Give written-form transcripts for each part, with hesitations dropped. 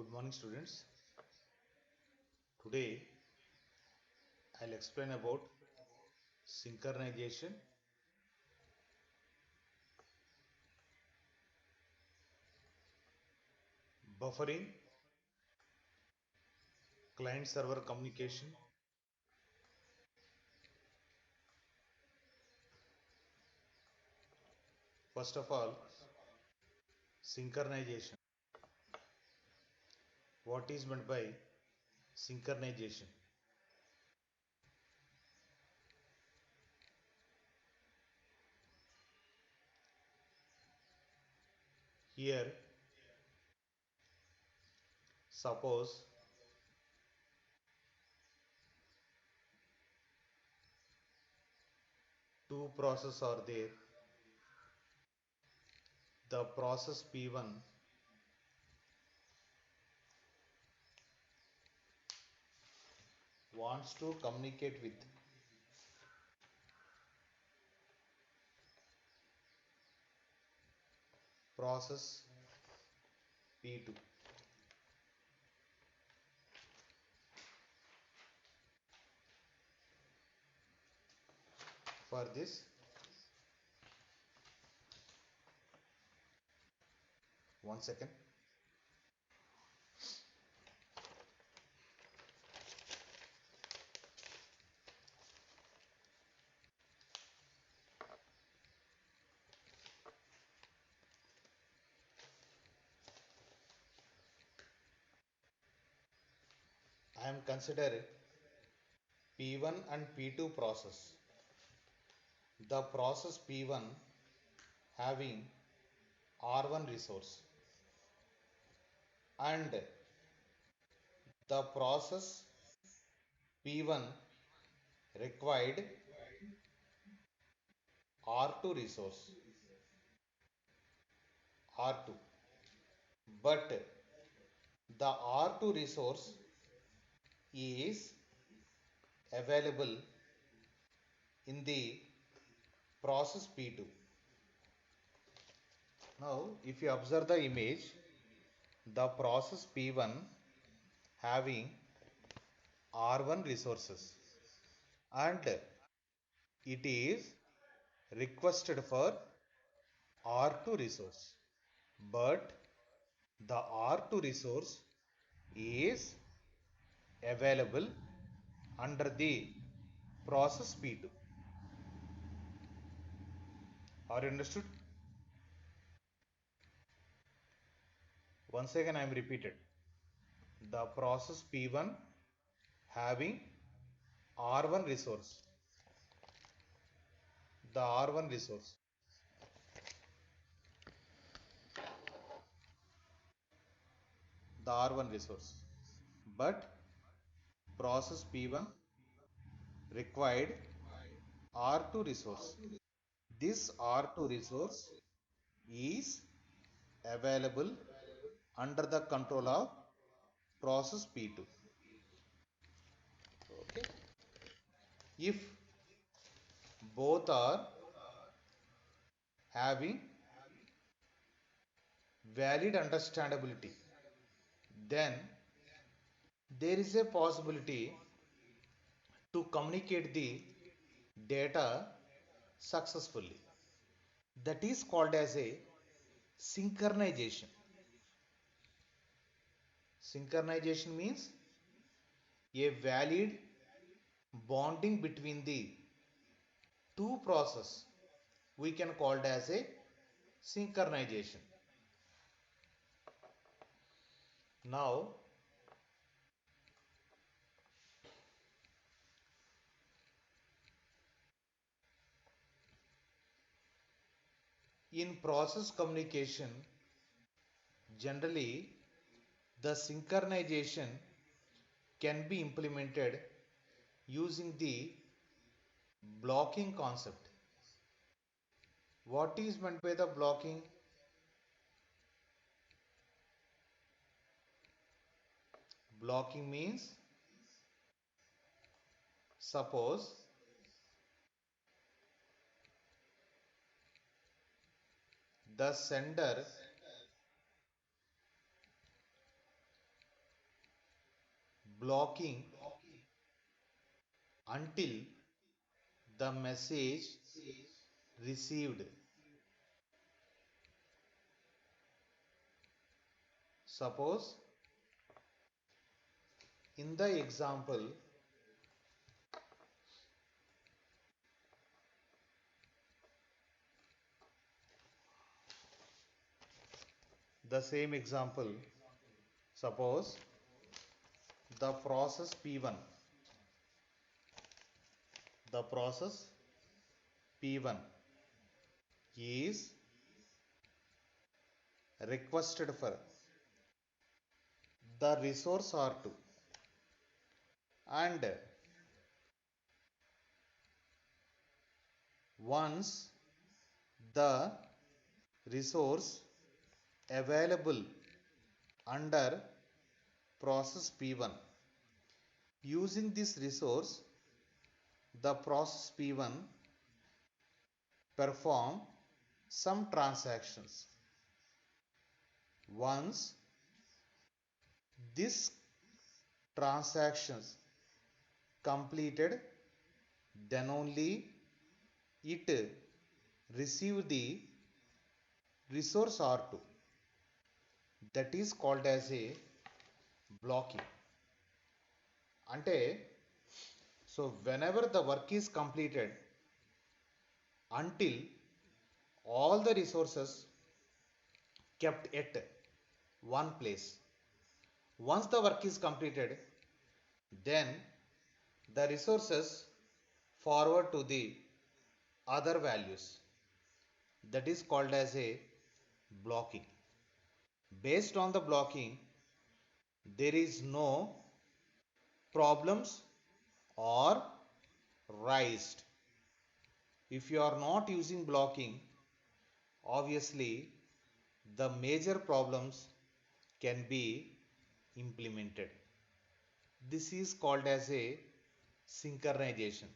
Good morning, students. Today I'll explain about synchronization, buffering, client server communication. First of all, synchronization. What is meant by synchronization? Here, suppose two processes are there. The process P1 wants to communicate with process P2. For this, one second. I am considering P1 and P2 process. The process P1 having R1 resource and the process P1 required R2 resource R2, but the R2 resource is available in the process P2. Now if you observe the image, the process P1 having R1 resources and it is requested for R2 resource, but the R2 resource is available under the process P2. Are you understood? Once again I am repeated. The process P1 having R1 resource. The R1 resource. The R1 resource. But process P1 required R2 resource. This R2 resource is available under the control of process P2. Okay. If both are having valid understandability, then there is a possibility to communicate the data successfully. That is called as a synchronization. Synchronization means a valid bonding between the two processes. We can call it as a synchronization. Now, in process communication, generally the synchronization can be implemented using the blocking concept. What is meant by the blocking? Blocking means, suppose the sender blocking until the message received. Suppose in the example, the same example, suppose the process P1, the process P1 is requested for the resource R2, and once the resource available under process P1, using this resource, the process P1 perform some transactions. Once this transactions completed, then only it receive the resource R2. That is called as a blocking. Ante, so whenever the work is completed until all the resources kept at one place. Once the work is completed, then the resources forward to the other values. That is called as a blocking. Based on the blocking, there is no problems or raised. If you are not using blocking, obviously the major problems can be implemented. This is called as a synchronization.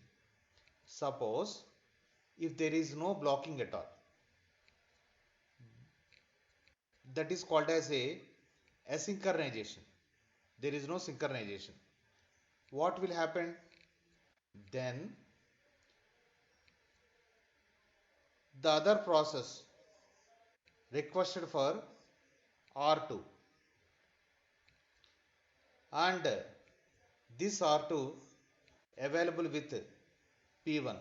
Suppose if there is no blocking at all, that is called as a asynchronization. There is no synchronization. What will happen? Then the other process requested for R2, and this R2 available with P1.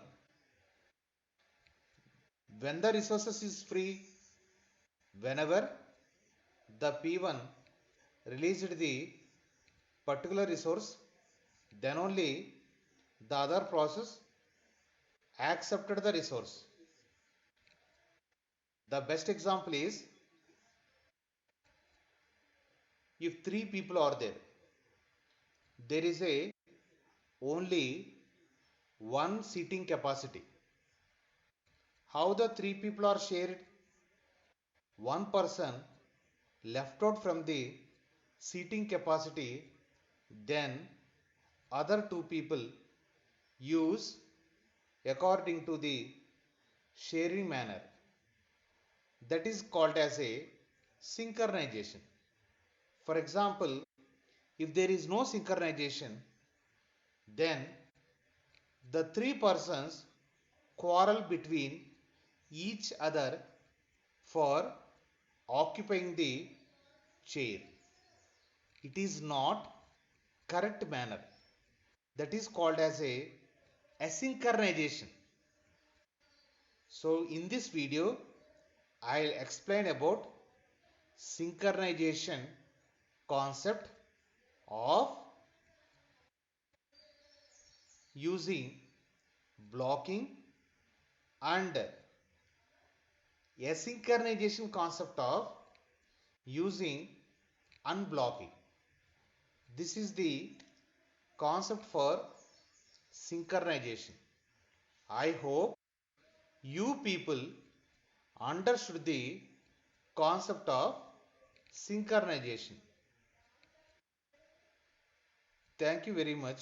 When the resources is free, whenever the P1 released the particular resource, then only the other process accepted the resource. The best example is if three people are there is a only one seating capacity. How the three people are shared? One person left out from the seating capacity, then other two people use according to the sharing manner. That is called as a synchronization. For example, if there is no synchronization, then the three persons quarrel between each other for occupying the chair. It is not correct manner. That is called as a asynchronization. So in this video, I'll explain about synchronization concept of using blocking and asynchronization concept of using unblocking. This is the concept for synchronization. I hope you people understood the concept of synchronization. Thank you very much.